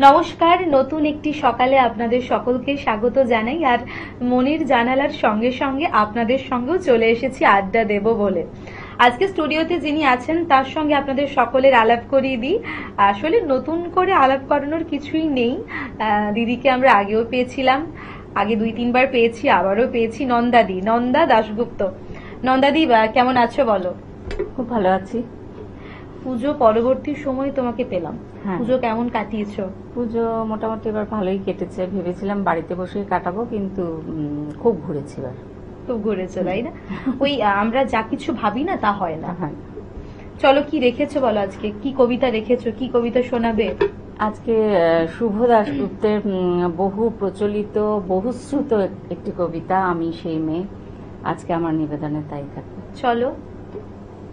নমস্কার, নতুন একটি সকালে আপনাদের সকলকে স্বাগত জানাই। আর মনির জানালার সঙ্গে সঙ্গে আপনাদের সঙ্গেও চলে এসেছি আড্ডা দেব বলে। আজকে স্টুডিওতে যিনি আছেন তার সঙ্গে আপনাদের সকলের আলাপ করিয়ে দিই। আসলে নতুন করে আলাপ করানোর কিছুই নেই। দিদিকে আমরা আগেও পেয়েছিলাম, আগে 2-3 বার পেয়েছি, আবারও পেয়েছি। নন্দা দাশগুপ্ত। নন্দাদি, কেমন আছো বলো? খুব ভালো আছি। পুজো পরবর্তী সময় তোমাকে পেলাম, পুজো কেমন কাটিয়েছো? পুজো মোটামুটি এবার ভালোই কেটেছে। ভেবেছিলাম বাড়িতে বসে কাটাবো, কিন্তু খুব ঘুরেছি এবার। খুব ঘুরেছো, তাই না? ওই আমরা যা কিছু ভাবি না তা হয় না। চলো, কি রেখেছো বলো, আজকে কি কবিতা রেখেছো, কি কবিতা শোনাবে? আজকে শুভ দাশগুপ্তের বহু প্রচলিত বহুশ্রুত একটি কবিতা, আমি সেই মেয়ে, আজকে আমার নিবেদনে তাই থাকবে। চলো।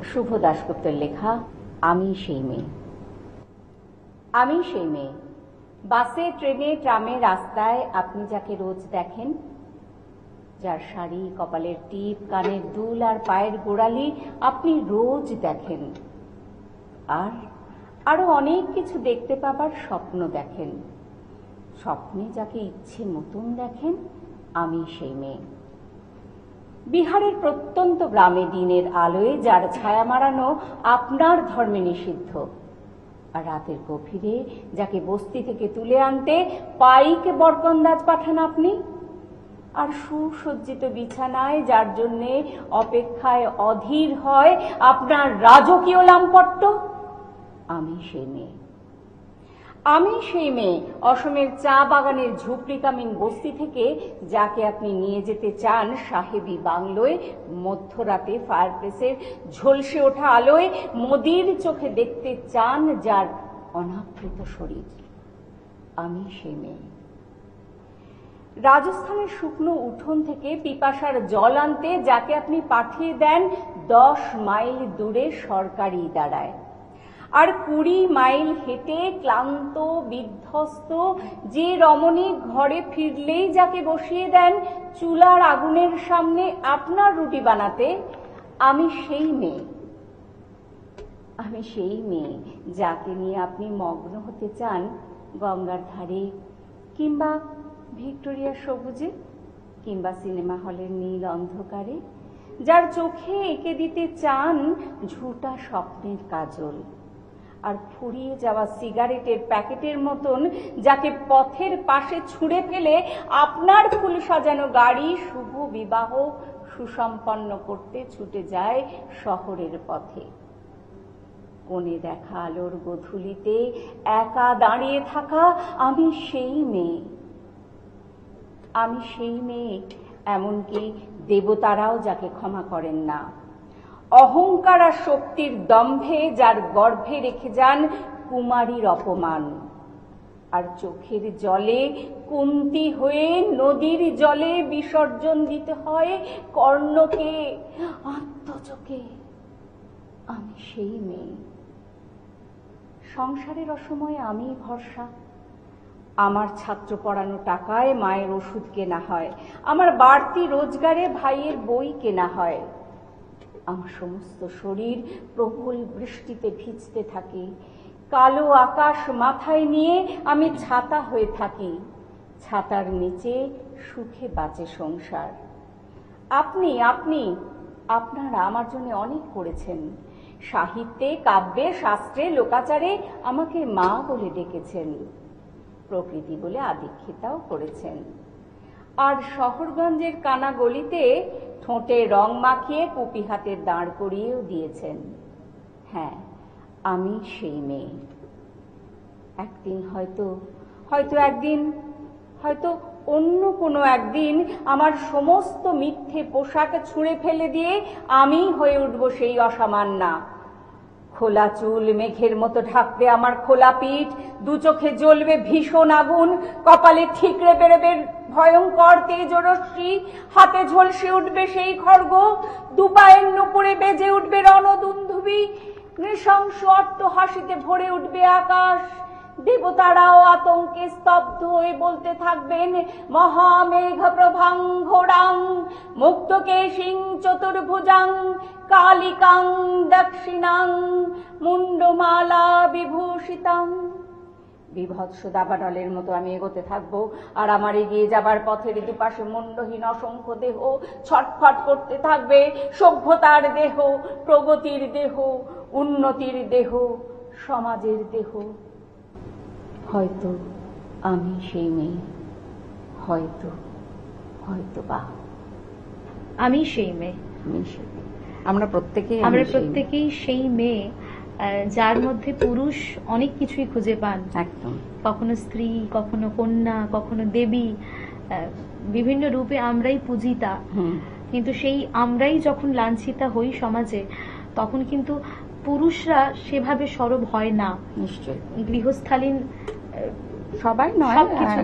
শুভ দাশগুপ্তের লেখা আমি সেই মেয়ে। আমি সেই মেয়ে, বাসে, ট্রেনে, ট্রামে, রাস্তায় আপনি যাকে রোজ দেখেন, যার শাড়ি, কপালের টিপ, কানের দুল আর পায়ের গোড়ালি আপনি রোজ দেখেন। আর আরো অনেক কিছু দেখতে পাবার স্বপ্ন দেখেন। স্বপ্নে যাকে ইচ্ছে মতন দেখেন, আমি সেই মেয়ে। বিহারের প্রত্যন্ত গ্রামে দিনের আলোয় যার ছায়া মারানো আপনার ধর্মে নিষিদ্ধ, আর রাতের গভীরে যাকে বস্তি থেকে তুলে আনতে পাইকে বরকন্দাজ পাঠান আপনি, আর সুসজ্জিত বিছানায় যার জন্যে অপেক্ষায় অধীর হয় আপনার রাজকীয় লামপট্ট, আমি সেই মেয়ে। আমি সেই মেয়ে, অসমের চা বাগানের ঝুপড়ি কামিন বস্তি থেকে যাকে আপনি নিয়ে যেতে চান সাহেবী বাংলোয়, মধ্যরাতে ফায়ারপ্লেসের ঝলসে ওঠা আলোয় মোদির চোখে দেখতে চান যার অনাবৃত শরীর, আমি সেই মেয়ে। রাজস্থানের শুকনো উঠোন থেকে পিপাসার জল আনতে যাকে আপনি পাঠিয়ে দেন 10 মাইল দূরে সরকারি ইদারায়, আর 20 মাইল হেঁটে ক্লান্ত বিধ্বস্ত যে রমণী ঘরে ফিরলেই যাকে বসিয়ে দেন চুলার আগুনের সামনে আপনার রুটি বানাতে, আমি সেই মেয়ে। আমি সেই মেয়ে যাকে নিয়ে আপনি মগ্ন হতে চান গঙ্গার ধারে, কিংবা ভিক্টোরিয়ার সবুজে, কিংবা সিনেমা হলের নীল অন্ধকারে, যার চোখে এঁকে দিতে চান ঝুটা স্বপ্নের কাজল, আর ফুরিয়ে যাওয়া সিগারেটের প্যাকেটের মতন যাকে পথের পাশে ছুঁড়ে ফেলে আপনার ফুল সাজানো গাড়ি শুভ বিবাহ সুসম্পন্ন করতে ছুটে যায় শহরের পথে। কোণে দেখা আলোর গোধূলিতে একা দাঁড়িয়ে থাকা আমি সেই মেয়ে। আমি সেই মেয়ে, এমনকি দেবতারাও যাকে ক্ষমা করেন না। অহংকার আর শক্তির দম্ভে যার গর্ভে রেখে যান কুমারীর অপমান, আর চোখের জলে কুন্তি হয়ে নদীর জলে বিসর্জন দিতে হয় কর্ণকে, আত্মজকে, আমি সেই মেয়ে। সংসারের অসময়ে আমি ভরসা, আমার ছাত্র পড়ানো টাকায় মায়ের ওষুধ কেনা হয়, আমার বাড়তি রোজগারে ভাইয়ের বই কেনা হয়, আমার সমস্ত শরীর প্রবল বৃষ্টিতে ভিজতে থাকে, কালো আকাশ মাথায় নিয়ে আমি ছাতা হয়ে থাকি, ছাতার নিচে সুখে বাঁচে সংসার। আপনারা আমার জন্য অনেক করেছেন, সাহিত্যে, কাব্যে, শাস্ত্রে, লোকাচারে আমাকে মা বলে ডেকেছেন, প্রকৃতি বলে আদিক্ষিতাও করেছেন, আর শহরগঞ্জের কানা গলিতে ঠোঁটে রং মাখিয়ে কুপি হাতে দাঁড় করিয়েও দিয়েছেন। হ্যাঁ, আমি সেই মেয়ে। একদিন হয়তো অন্য কোনো একদিন আমার সমস্ত মিথ্যে পোশাক ছুঁড়ে ফেলে দিয়ে আমি হয়ে উঠব সেই অসামান্যা। খোলা চুল মেঘের মতো ঢাকবে আমার খোলা পিঠ, দু চোখে জ্বলবে ভীষণ আগুন, কপালে ঠিকরে বেরোবে ভয়ঙ্কর তেজরশ্মি, হাতে ঝলসে উঠবে সেই খড়গ, দুপায়ের নুপুরে বেজে উঠবে রণদুন্ধুবি, নৃশংস অট্ট হাসিতে ভরে উঠবে আকাশ। দেবতারাও আতঙ্কে স্তব্ধ হয়ে বলতে থাকবেন মহামেঘ প্রভাং ঘোড়াং মুক্তকেশিং চতুর্ভুজাং কালিকাং দক্ষিণাং মুন্ডমালা বিভূষিতাং। বিভৎস দাবানলের মতো আমি এগোতে থাকবো, আর আমার এগিয়ে যাবার পথের দুপাশে মুন্ডহীন অসংখ্য দেহ ছটফট করতে থাকবে। সভ্যতার দেহ, প্রগতির দেহ, উন্নতির দেহ, সমাজের দেহ। হয়তো আমি সেই মেয়ে, হয়তো হয়তো বা আমি সেই মেয়ে। আমরা প্রত্যেকেই সেই মেয়ে যার মধ্যে পুরুষ অনেক কিছুই খুঁজে পান। একদম। কখনো স্ত্রী, কখনো কন্যা, কখনো দেবী, বিভিন্ন রূপে আমরাই পূজিতা। কিন্তু সেই আমরাই যখন লাঞ্ছিতা হই সমাজে, তখন কিন্তু পুরুষরা সেভাবে সরব হয় না। নিশ্চয়। গৃহস্থালীন সবাই নয়,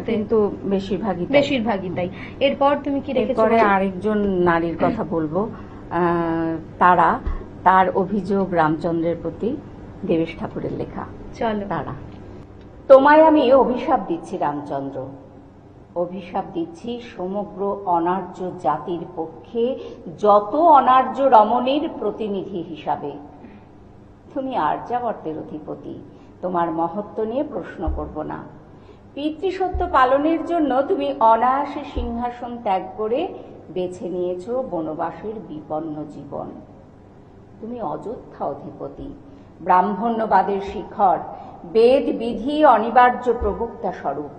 কিন্তু বেশিরভাগই তাই। এরপর তুমি কি রেখেছো? আরেকজন নারীর কথা বলবো, তার অভিযোগ রামচন্দ্রের প্রতি, দেবেশ ঠাকুরের লেখা। চলো। তারা: তোমায় আমি অভিশাপ দিচ্ছি রামচন্দ্র, অভিশাপ দিচ্ছি সমগ্র অনার্য জাতির পক্ষে যত অনার্য রমণীর প্রতিনিধি হিসাবে। তুমি আর্যাবর্তের অধিপতি, তোমার মহত্ব নিয়ে প্রশ্ন করব না। পিতৃসত্য পালনের জন্য তুমি অনায়াসে সিংহাসন ত্যাগ করে বেছে নিয়েছ বনবাসের বিপন্ন জীবন। তুমি অযোধ্যা অধিপতি, ব্রাহ্মণ্যবাদের শিখর, বেদ বিধি অনিবার্য প্রবক্তা স্বরূপ।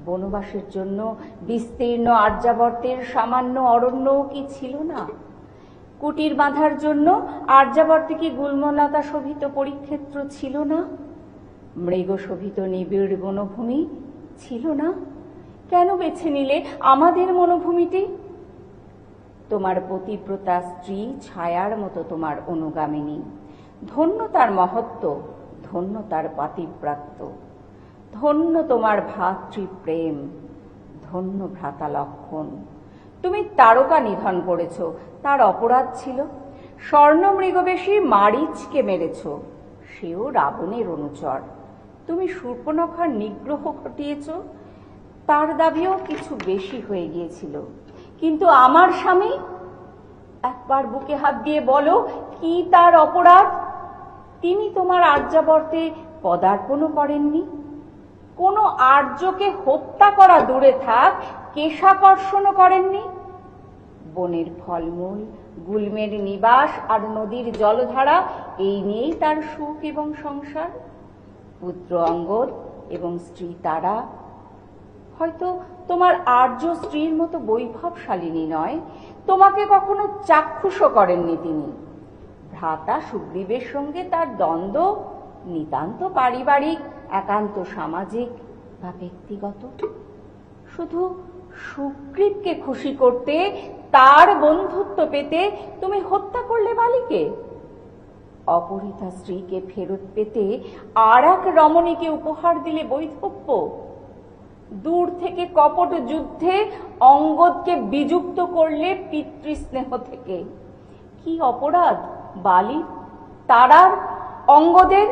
বনবাসের জন্য বিস্তীর্ণ আর্যাবর্তের সামান্য অরণ্য কি ছিল না? কুটির বাঁধার জন্য আর্যাবর্তে কি গুল্মলতা শোভিত পরিক্ষেত্র ছিল না? মৃগ শোভিত নিবিড় বনভূমি ছিল না? কেন বেছে নিলে আমাদের বনভূমিটি? তোমার পতিব্রতা স্ত্রী ছায়ার মতো তোমার অনুগামিনী। ধন্য তার মহত্ব, ধন্য তার পাতিব্রাত্য, ধন্য তোমার ভাতৃপ্রেম, ধন্য ভ্রাতা লক্ষণ। তুমি তারকা নিধন করেছ, তার অপরাধ ছিল। স্বর্ণ মৃগবেশী মারিচকে মেরেছ, সেও রাবণের অনুচর। তুমি শূর্পণখার নিগ্রহ ঘটিয়েছ, তার দাবিও কিছু বেশি হয়ে গিয়েছিল। কিন্তু আমার স্বামী, একবার বুকে হাত দিয়ে বলো, কি তার অপরাধ? তিনি তোমার আর্যাবর্তে পদার্পণও করেননি। কোন আর্যকে হত্যা করা দূরে থাক, কেশাকর্ষণও করেননি। বনের ফলমূল, গুল্মের নিবাস আর নদীর জলধারা, এই নিয়েই তার সুখ এবং সংসার। পুত্র অঙ্গদ এবং স্ত্রী তারা হয়তো তোমার আর্য স্ত্রীর মতো বৈভবশালিনী নয়, তোমাকে কখনো চাক্ষুষও করেননি তিনি। ভ্রাতা সুগ্রীবের সঙ্গে তার দ্বন্দ্ব নিতান্ত পারিবারিক, একান্ত সামাজিক বা ব্যক্তিগত। শুধু সুগ্রীবকে খুশি করতে, তার বন্ধুত্ব পেতে তুমি হত্যা করলে বালিকে। অপহৃতা স্ত্রীকে ফেরত পেতে আর এক রমণীকে উপহার দিলে বৈধব্য। দূর থেকে কপট যুদ্ধে অঙ্গদকে বিযুক্ত করলে পিতৃস্নেহ থেকে। কি অপরাধ বালির, তারার, অঙ্গদের?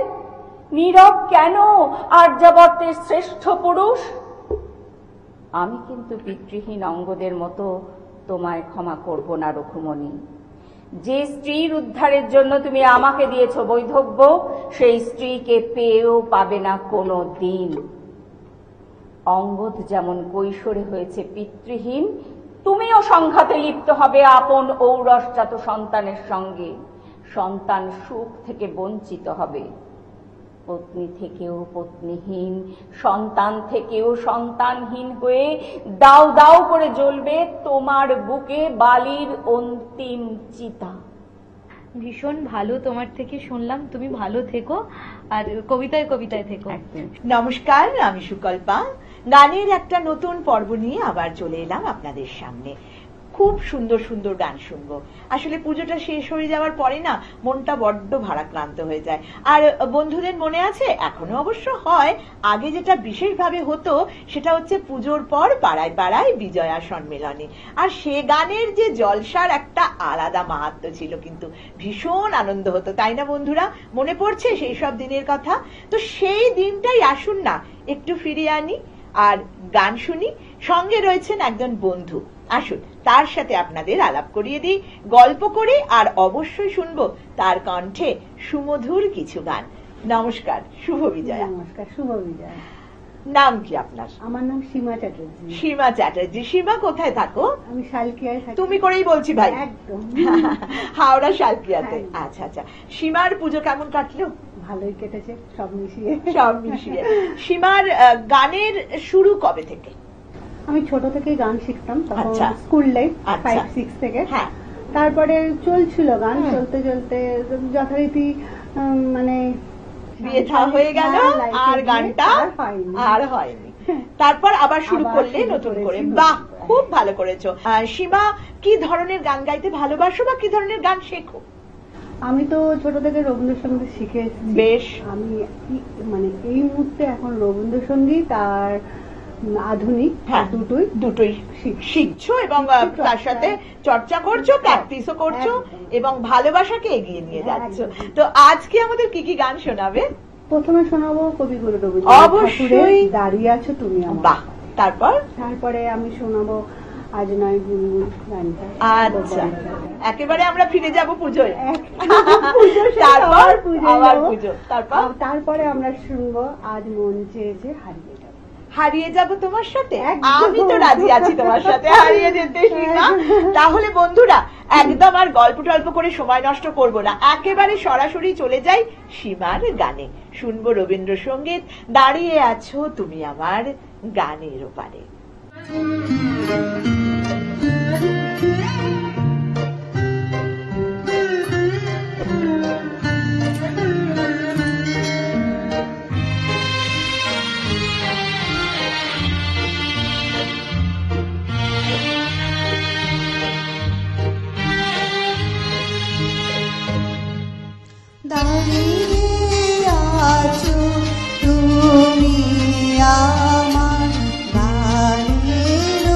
নীরব কেন আর্যাবর্তের শ্রেষ্ঠ পুরুষ? আমি কিন্তু পিতৃহীন অঙ্গদের মতো তোমায় ক্ষমা করব না রঘুমণি। যে স্ত্রীর উদ্ধারের জন্য তুমি আমাকে দিয়েছ বৈধব্য, সেই স্ত্রীকে পেয়েও পাবে না কোনো দিন। অঙ্গদ যেমন কৈশোরে হয়েছে পিতৃহীন, তুমিও সংঘাতে লিপ্ত হবে আপন ঔরসজাত সন্তানের সঙ্গে। সন্তান সুখ থেকে বঞ্চিত হবে। পত্নী থেকেও পত্নীহীন, সন্তান থেকেও সন্তানহীন হয়ে দাউ দাউ করে জ্বলবে তোমার বুকে বালির অন্তিম চিতা। ভীষণ ভালো তোমার থেকে শুনলাম। তুমি ভালো থেকো, আর কবিতায় কবিতায় থেকো। নমস্কার, আমি সুকল্পা। গানের একটা নতুন পর্ব নিয়ে আবার চলে এলাম আপনাদের সামনে। খুব সুন্দর সুন্দর গান শুনবো। আসলে পুজোটা শেষ হয়ে যাওয়ার পরে না মনটা বড্ড ভারাক্রান্ত হয়ে যায়। আর বন্ধুদের মনে আছে, এখনো অবশ্য হয়, আগে যেটা বিশেষভাবে হতো সেটা হচ্ছে পুজোর পর পাড়ায় পাড়ায় বিজয়া সম্মেলনে। আর সে গানের যে জলসার একটা আলাদা মাহাত্ম্য ছিল, কিন্তু ভীষণ আনন্দ হতো, তাই না বন্ধুরা? মনে পড়ছে সেই সব দিনের কথা? তো সেই দিনটাই আসুন না একটু ফিরিয়ে আনি আর গান শুনি। সঙ্গে রয়েছেন একজন বন্ধু, আসুন তার সাথে আপনাদের আলাপ করিয়ে দিই, গল্প করে, আর অবশ্যই শুনবো তার কণ্ঠে সুমধুর কিছু গান। নমস্কার, শুভ বিজয়া। নমস্কার, শুভ বিজয়া। নাম কি আপনার? আমার নাম সীমা চ্যাটার্জি। সীমা চ্যাটার্জি। সীমা, কোথায় থাকো? আমি শালকিয়ায় থাকি। তুমি করেই বলছি ভাই। একদম। হাওড়া শালকিয়াতে। হ্যাঁ। আচ্ছা আচ্ছা। সীমার পুজো কেমন কাটলো? ভালোই কেটেছে, সব মিশিয়ে। সব মিশিয়ে। সীমার গানের শুরু কবে থেকে? আমি ছোট থেকেই গান শিখতাম, তখন আচ্ছা। স্কুল লাইফ আচ্ছা। 5-6 থেকে। হ্যাঁ। তারপরে চলছিল গান, হুম। চলতে চলতে যথারীতি মানে বিয়ে থা হয়ে গেল, হ্যাঁ, life আর এ গানটা আর হয়নি। আর হয়নি। তারপর আবার শুরু আবার করলে শুরু নতুন করে। করেছি, বাহ, নতুন করে। খুব ভালো করেছো। সীমা, কি ধরনের গান গাইতে ভালোবাসো বা কি ধরনের গান শেখো? আমি তো ছোট থেকে রবীন্দ্রসঙ্গীত শিখে এসেছি। বেশ। আমি মানে এই মুহূর্তে এখন রবীন্দ্রসঙ্গীত আর আধুনিক হ্যাঁ, দুটোই শিখছো এবং তার সাথে চর্চা করছো, প্র্যাকটিসও করছো এবং ভালোবাসাকে এগিয়ে নিয়ে যাচ্ছো। তো আজকে আমাদের কি কি গান শোনাবে? প্রথমে শোনাবো কবিগুরু রবীন্দ্রনাথ অবশ্যই। ঠাকুরের দাঁড়িয়ে আছো তুমি আমার। বাহ, তারপরে আমি শোনাবো আজ নয় গুনগুন গানটা। আচ্ছা, একেবারে আমরা ফিরে যাব পুজোয়। পুজো শেষ, তারপর আবার পুজোয় আবার যাবো। পুজো। তারপরে আমরা শুনবো আজ মন চেয়েছে হারিয়ে যাবো। হারিয়ে যাব তোমার সাথে। একদম। আমি তো রাজি আছি তোমার সাথে হারিয়ে যেতে, সীমা। তাহলে বন্ধুরা, একদম আর গল্প টল্প করে সময় নষ্ট করব না, একেবারে সরাসরি চলে যাই সীমার গানে। শুনবো রবীন্দ্রসঙ্গীত, দাঁড়িয়ে আছো তুমি আমার গানের ওপারে। দাঁড়িয়ে আছো তুমি আমার গানের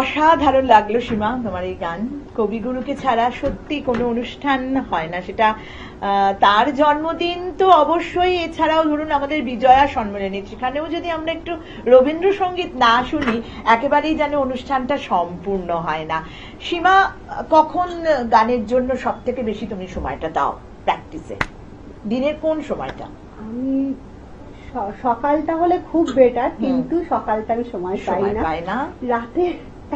অসাধারণ লাগলো সীমা তোমার এই গান। কবিগুরুকে ছাড়া সত্যি কোনো অনুষ্ঠান হয় না, সেটা তার জন্মদিন তো অবশ্যই, এছাড়াও ধরুন আমাদের বিজয়া সম্মেলনী, সেখানেও যদি আমরা একটু রবীন্দ্রসঙ্গীত না শুনি একেবারেই যেন অনুষ্ঠানটা সম্পূর্ণ হয় না। সীমা, কখন গানের জন্য সব থেকে বেশি তুমি সময়টা দাও প্র্যাকটিসে? দিনের কোন সময়টা? আমি সকালটা হলে খুব বেটার, কিন্তু সকালটা আমি সময় পাই না। রাতে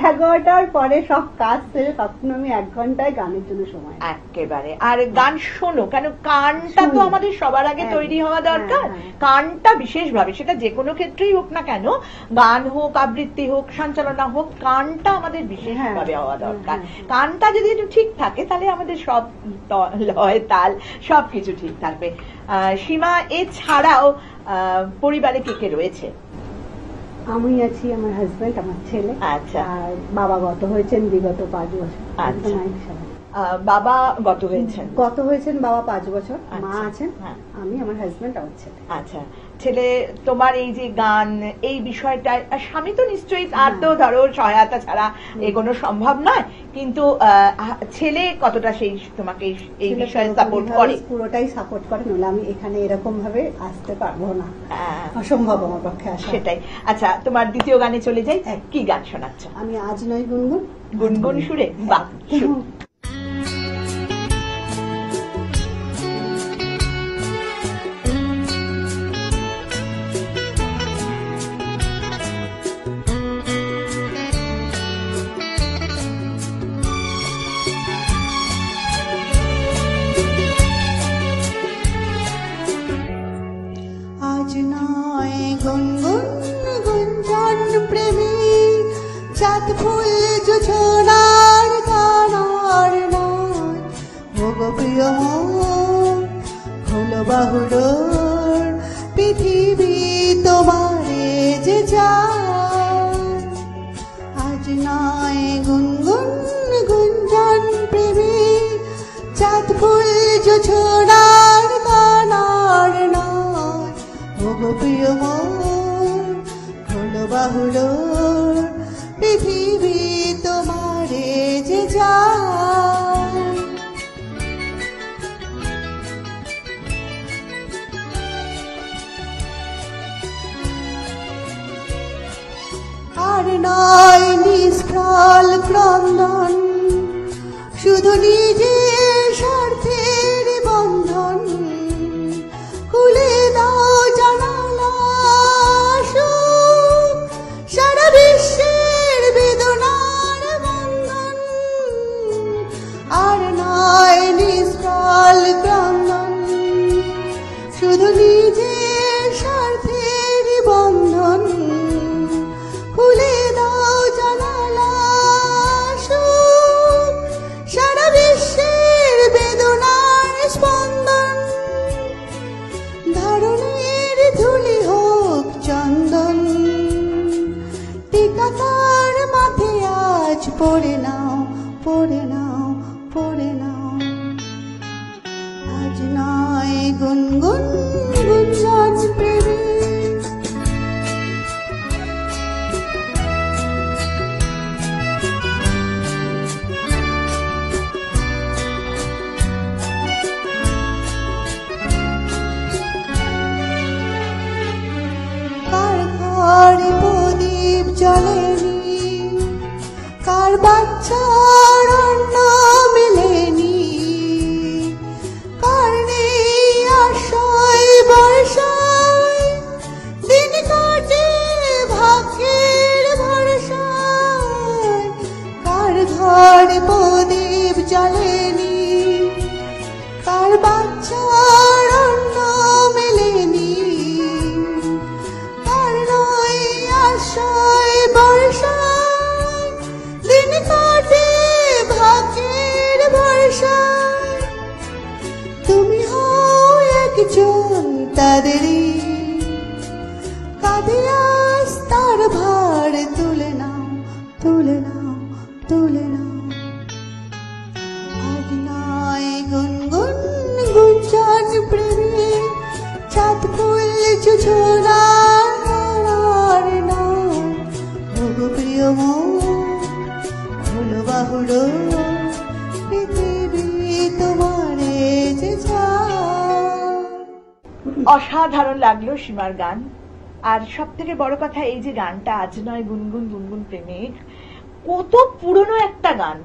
11টার পরে সব কাজ সেরে তখন আমি 1 ঘন্টায় গানের জন্য সময় একেবারে। আর গান শোনো কেন? কানটা তো আমাদের সবার আগে তৈরি হওয়া দরকার। কানটা বিশেষভাবে, সেটা যে কোনো ক্ষেত্রেই হোক না কেন, গান হোক, আবৃত্তি হোক, সঞ্চালনা হোক, কানটা আমাদের বিশেষভাবে হওয়া দরকার। কানটা যদি একটু ঠিক থাকে তাহলে আমাদের সব লয় তাল সবকিছু ঠিক থাকবে। সীমা, এছাড়াও পরিবারে কে কে রয়েছে? আমি আছি, আমার হাজবেন্ড, আমার ছেলে। আচ্ছা। আর বাবা গত হয়েছেন বিগত 5 বছর। আচ্ছা। বাবা গত হয়েছেন বাবা 5 বছর। মা আছেন, আমি, আমার হাজবেন্ড, আমার ছেলে। আচ্ছা। ছেলে, তোমার এই যে গান, এই বিষয়টা, স্বামী তো নিশ্চয়ই, আর তো ধরো সহায়তা ছাড়া এগোনো সম্ভব নয়, কিন্তু ছেলে কতটা সেই তোমাকে এই বিষয়ে সাপোর্ট করে? পুরোটাই সাপোর্ট করে, নইলে আমি এখানে এরকম ভাবে আসতে পারবো না, অসম্ভব আমার পক্ষে আসা। সেটাই। আচ্ছা, তোমার দ্বিতীয় গানে চলে যাই। কি গান শোনাচ্ছ? আমি আজ নয় গুনগুন। গুনগুন সুরে? বাহ। চাঁদ ফুল জোছনার গানার নয়, ওগো প্রিয় মন হলো বাহুডোর, পৃথিবী তোমারে যে যায়। আজ নয় গুনগুন গুঞ্জন প্রেমী, চাঁদ ফুল জোছনার গানার নয়, ওগো প্রিয় মন হলো বাহুডোর, পৃথিবী তোমারে যে যায়। আর নয় নিষ্ফল ক্রন্দন, শুধু নিজের স্বার্থের বন্ধন, খুলে দাও জানালা সারা বিশ্বের বেদনার বন্ধন। আর নয় নিষ্ফল ক্রন্দন, শুধু নিজের স্বার্থের বন্ধন, খুলে দাও জানালা সারা বিশ্বের বেদনার স্পন্দন। ধরনের ধুলি হোক চন্দন, টিকা তার মাথে আজ পড়ে নাও, পড়ে নাও, পড়ে নাও। আজ নয় গুনগুন গুঞ্জন প্রেমী, কার ঘরে প্রদীপ জ্বলেনি, কার বাচ্চার অন্ন মেলেনি, কার নেই আশায় বর্ষায়, দিন কাটে ভাগ্যের ভরসায়। কার ঘরে প্রদীপ জ্বলেনি, কার বাচ্চার অন্ন মেলেনি, কার নয় আশায় বর্ষায়, দিন কাটে ভাগ্যের ভরসায়। তুমি হও একজন তাদেরই, কাঁধে আজ তার ভার তুলে নাও, তুলে নাও, তুলে নাও। আজ নয় গুনগুন গুঞ্জন প্রেমী, চাঁদ ফুল জোছনার নয়, ওগো প্রিয় মন অসাধারণ লাগলো সীমার গান। আর সব থেকে বড় কথা, এই যে গানটা আজ নয় গুনগুন গুনগুন প্রেমিক, কত পুরনো একটা গান,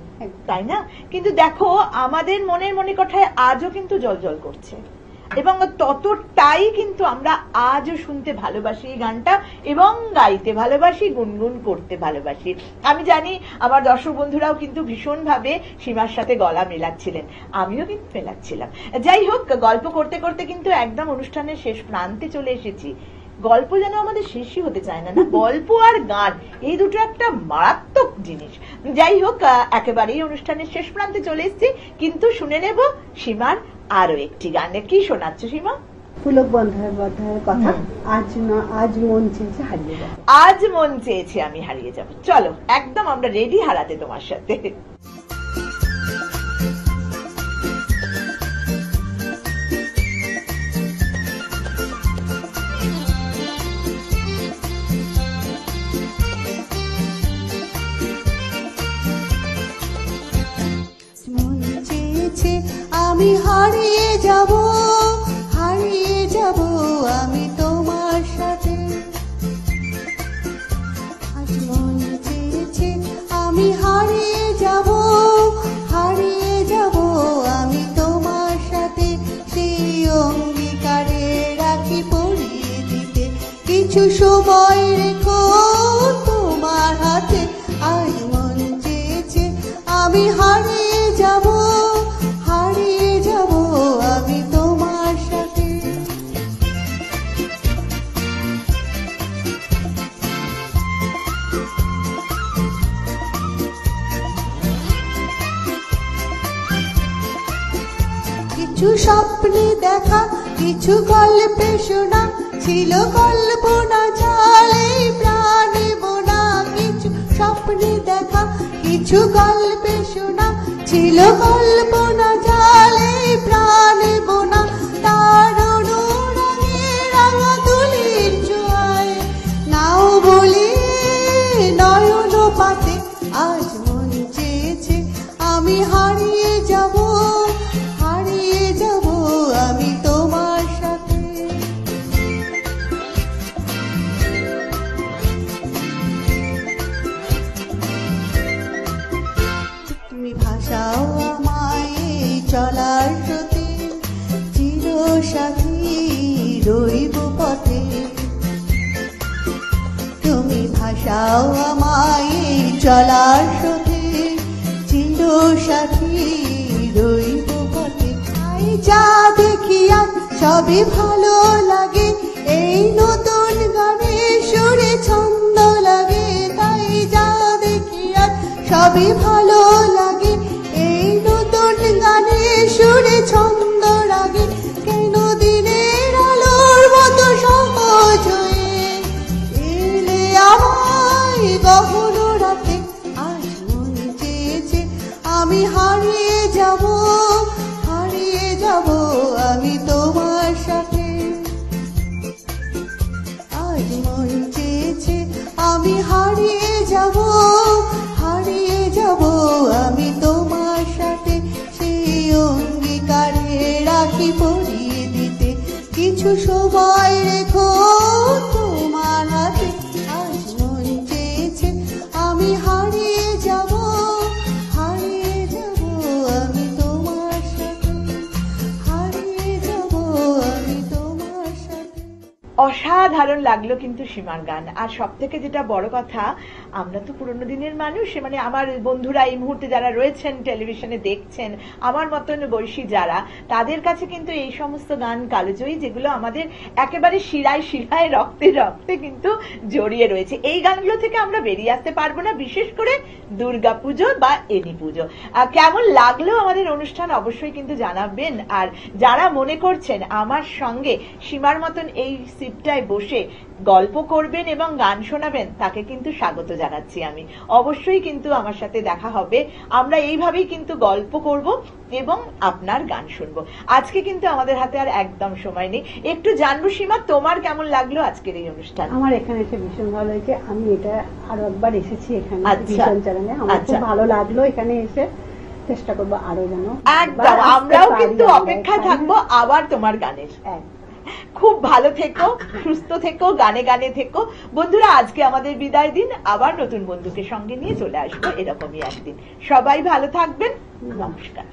তাই না? কিন্তু দেখো আমাদের মনের মনে কথায় আজও কিন্তু জল জল করছে, এবং ততটাই কিন্তু আমরা আজও শুনতে ভালোবাসি এই গানটা, এবং গাইতে ভালোবাসি, গুনগুন করতে ভালোবাসি। আমি জানি আমার দর্শক বন্ধুরাও কিন্তু ভীষণ ভাবে সীমার সাথে গলা মেলাচ্ছিলেন, আমিও কিন্তু মেলাচ্ছিলাম। যাই হোক, গল্প করতে করতে কিন্তু একদম অনুষ্ঠানের শেষ প্রান্তে চলে এসেছি। গল্প যেন আমাদের শেষই হতে চায় না, না? গল্প আর গান এই দুটো একটা মারাত্মক জিনিস। যাই হোক, একেবারেই অনুষ্ঠানের শেষ প্রান্তে চলে এসেছি, কিন্তু শুনে নেব সীমার আরো একটি গান। কি শোনাচ্ছ সীমা? পুলক বন্দ্যোপাধ্যায়ের কথা, আজ মন চেয়েছে হারিয়ে যাব। আজ মন চেয়েছে আমি হারিয়ে যাব। চলো, একদম আমরা রেডি হারাতে তোমার সাথে। আমি হারিয়ে যাব, হারিয়ে যাব আমি তোমার সাথে। আজ মন চেয়েছে আমি হারিয়ে যাব, হারিয়ে যাব আমি তোমার সাথে। সেই অঙ্গীকারে রাখি পরিয়ে দিতে, কিছু সময় রেখো তোমার হাতে। আজ মন চেয়েছে আমি হারিয়ে যাব, হারিয়ে যাব আমি তোমার সাথে। কিছু স্বপ্নে দেখা, কিছু গল্পে শোনা, ছিল কল্পনা জালে প্রাণে বোনা। কিছু স্বপ্নে দেখা, কিছু গল্পে শোনা, ছিল কল্পনা জালে প্রাণে বোনা। তার অনুরাগে রাঙা তুলির জোয়ায় নাও বলি নয়ন পাতে। আজ মন চেয়েছে আমি হারিয়ে যাব, হারিয়ে যাব আমি তোমার সাথে। তুমি ভাষাও আমায় চলার স্রোতে, চির সাথী রইব পথে। তুমি ভাষাও আমায় চলার স্রোতে, চির সাথী রইব পথে। তাই যা দেখি আজ সবই ভালো লাগে, এই নতুন গানে সুরে ছন্দ লাগে। তাই যা দেখি আজ সবই ভালো লাগে, এই নতুন গানে সুরে ছন্দ লাগে। কেন দিনের আলোর মতো সহজ হয়ে এলে আমায় গহন রাতে। আজ মন চেয়েছে আমি হারিয়ে যাব, হারিয়ে যাব আমি তোমার সাথে। আজ মন চেয়েছে আমি হারিয়ে যাব, হারিয়ে যাব আমি তোমার সাথে। সেই অঙ্গীকারে রাখি পরিয়ে দিতে, কিছু সময় রেখো তোমার হাতে। আজ মন চেয়েছে আমি হারিয়ে যাব, হারিয়ে যাব আমি তোমার সাথে, হারিয়ে যাব আমি তোমার সাথে। অসাধারণ লাগলো কিন্তু সীমার গান। আর সব থেকে যেটা বড় কথা, আমরা তো পুরোনো দিনের মানুষ, মানে আমার বন্ধুরা এই মুহূর্তে যারা রয়েছেন টেলিভিশনে দেখছেন, আমার মতন বয়সী যারা, তাদের কাছে কিন্তু এই সমস্ত গান কালজয়ী, যেগুলো আমাদের একেবারে শিরায় শিরায় রক্তে রক্তে কিন্তু জড়িয়ে রয়েছে। এই গানগুলো থেকে আমরা বেরিয়ে আসতে পারবো না, বিশেষ করে দুর্গা পুজো বা এনি পুজো। কেমন লাগলো আমাদের অনুষ্ঠান অবশ্যই কিন্তু জানাবেন। আর যারা মনে করছেন আমার সঙ্গে সীমার মতন এই সিটটায় বসে গল্প করবেন এবং গান শোনাবেন, তাকে কিন্তু স্বাগত জানাচ্ছি আমি। অবশ্যই কিন্তু আমার সাথে দেখা হবে, আমরা এইভাবেই কিন্তু গল্প করব এবং আপনার গান শুনবো। আজকে কিন্তু আমাদের হাতে আর একদম সময় নেই, একটু জানবো সীমা তোমার কেমন লাগলো আজকের এই অনুষ্ঠান? আমার এখানে এসে ভীষণ ভালো হয়েছে, আমি এটা আরো একবার এসেছি এখানে ভীষণ চ্যানেলে, আমার খুব ভালো লাগলো এখানে এসে। চেষ্টা করবো আরো যেন একদম, আমরাও কিন্তু অপেক্ষায় থাকবো আবার তোমার গানের। খুব ভালো থেকো, সুস্থ থেকো, গানে গানে থেকো। বন্ধুরা, আজকে আমাদের বিদায় দিন, আবার নতুন বন্ধুকে সঙ্গে নিয়ে চলে আসবো এরকমই একদিন। সবাই ভালো থাকবেন, নমস্কার।